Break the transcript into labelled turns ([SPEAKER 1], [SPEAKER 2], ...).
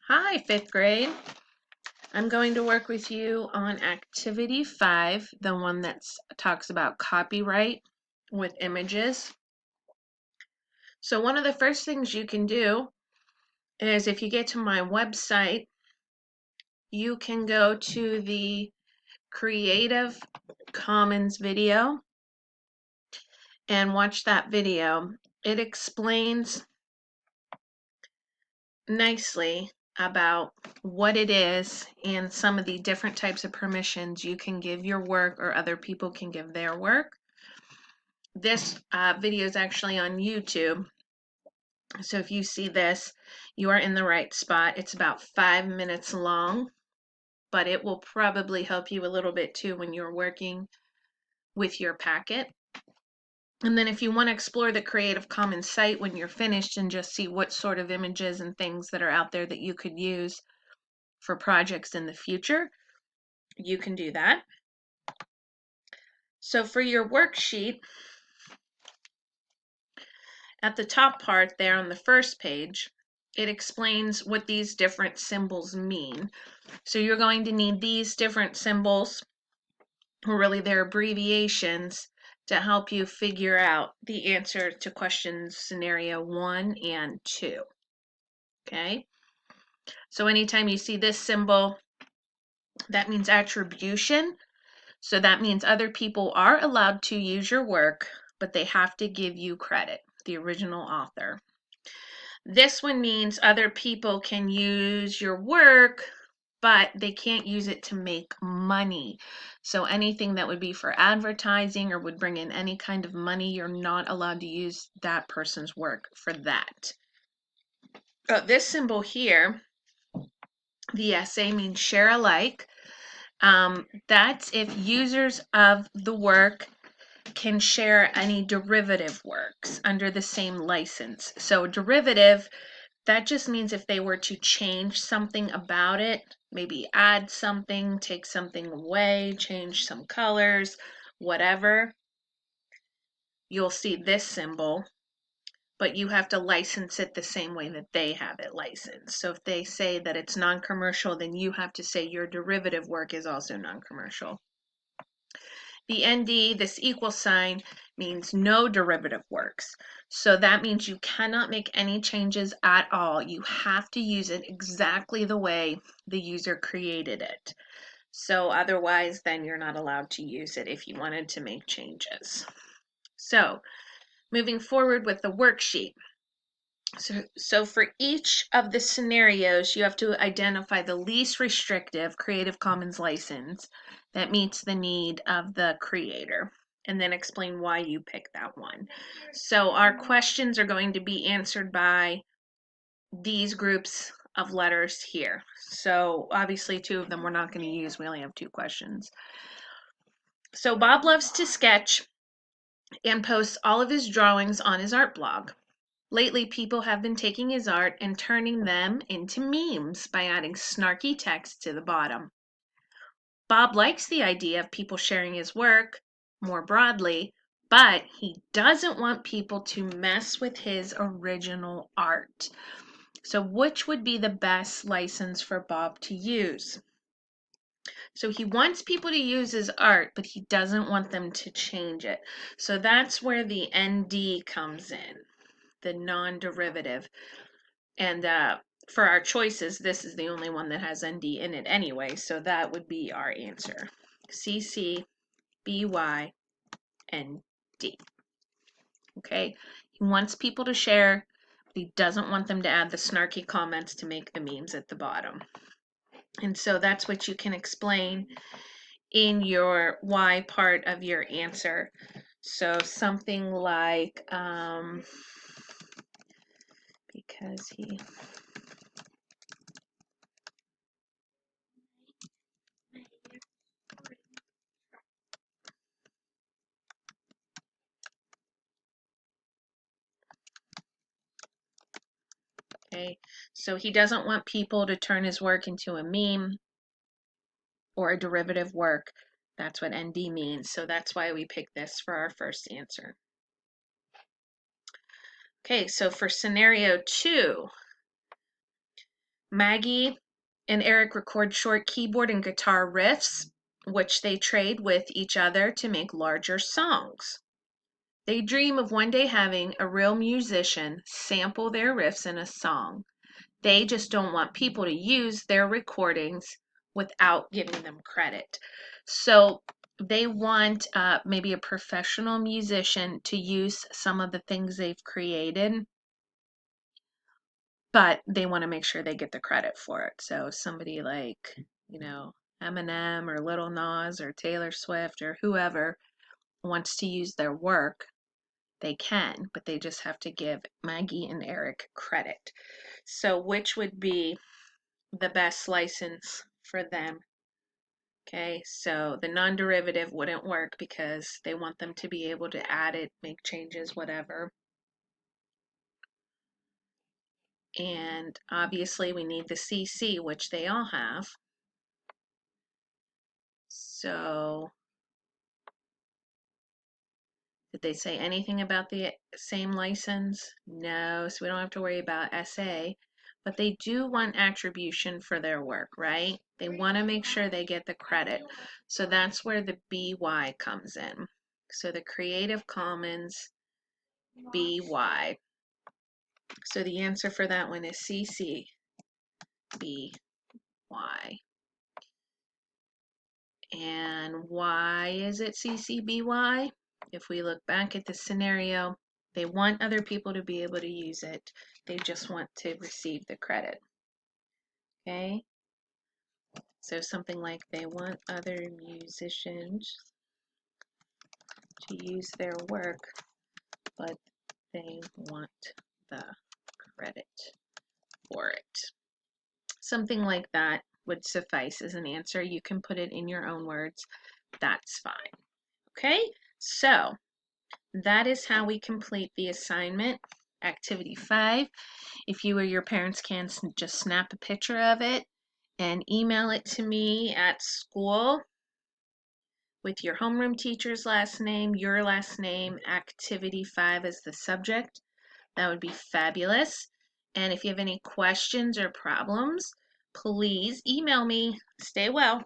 [SPEAKER 1] Hi, fifth grade. I'm going to work with you on activity 5, the one that talks about copyright with images. So one of the first things you can do is if you get to my website, you can go to the Creative Commons video and watch that video. It explains nicely about what it is and some of the different types of permissions you can give your work or other people can give their work. This video is actually on YouTube, so if you see this, you are in the right spot. It's about 5 minutes long, but it will probably help you a little bit too when you're working with your packet. And then if you want to explore the Creative Commons site when you're finished and just see what sort of images and things that are out there that you could use for projects in the future, you can do that. So for your worksheet, at the top part there on the first page, it explains what these different symbols mean. So you're going to need these different symbols, or really they're abbreviations, to help you figure out the answer to questions scenario 1 and 2. Okay? So anytime you see this symbol, that means attribution. So that means other people are allowed to use your work, but they have to give you credit, the original author. This one means other people can use your work, but they can't use it to make money. So anything that would be for advertising or would bring in any kind of money, you're not allowed to use that person's work for that. This symbol here, the essay, means share alike. That's if users of the work can share any derivative works under the same license. So derivative, that just means if they were to change something about it, maybe add something, take something away, change some colors, whatever, you'll see this symbol, but you have to license it the same way that they have it licensed. So if they say that it's non-commercial, then you have to say your derivative work is also non-commercial. The ND, this equal sign, means no derivative works. So that means you cannot make any changes at all. You have to use it exactly the way the user created it. So otherwise, then you're not allowed to use it if you wanted to make changes. So moving forward with the worksheet. So for each of the scenarios, you have to identify the least restrictive Creative Commons license that meets the need of the creator, and then explain why you picked that one. So our questions are going to be answered by these groups of letters here. So obviously 2 of them we're not going to use. We only have 2 questions. So Bob loves to sketch and posts all of his drawings on his art blog. Lately, people have been taking his art and turning them into memes by adding snarky text to the bottom. Bob likes the idea of people sharing his work more broadly, but he doesn't want people to mess with his original art. So which would be the best license for Bob to use? So he wants people to use his art, but he doesn't want them to change it. So that's where the ND comes in, the non-derivative. And for our choices, this is the only one that has ND in it anyway, so that would be our answer. CC, BY, and D. Okay, he wants people to share, but he doesn't want them to add the snarky comments to make the memes at the bottom. And so that's what you can explain in your Y part of your answer. So something like, because he Okay, so he doesn't want people to turn his work into a meme or a derivative work. That's what ND means. So that's why we picked this for our first answer. Okay, so for scenario 2, Maggie and Eric record short keyboard and guitar riffs, which they trade with each other to make larger songs. They dream of one day having a real musician sample their riffs in a song. They just don't want people to use their recordings without giving them credit. So they want maybe a professional musician to use some of the things they've created, but they want to make sure they get the credit for it. So somebody like, Eminem or Little Nas or Taylor Swift or whoever wants to use their work, they can, but they just have to give Maggie and Eric credit. So which would be the best license for them? Okay, so the non-derivative wouldn't work because they want them to be able to add it, make changes, whatever. And obviously we need the CC, which they all have. So did they say anything about the same license? No, so we don't have to worry about SA, but they do want attribution for their work, right? They want to make sure they get the credit. So that's where the BY comes in. So the Creative Commons BY. So the answer for that one is CC BY. And why is it CCBY? If we look back at the scenario, they want other people to be able to use it. They just want to receive the credit. Okay? So something like they want other musicians to use their work, but they want the credit for it. Something like that would suffice as an answer. You can put it in your own words. That's fine. Okay? So that is how we complete the assignment. Activity 5. If you or your parents can, just snap a picture of it and email it to me at school with your homeroom teacher's last name, your last name, activity 5 as the subject. That would be fabulous. And if you have any questions or problems, please email me. Stay well.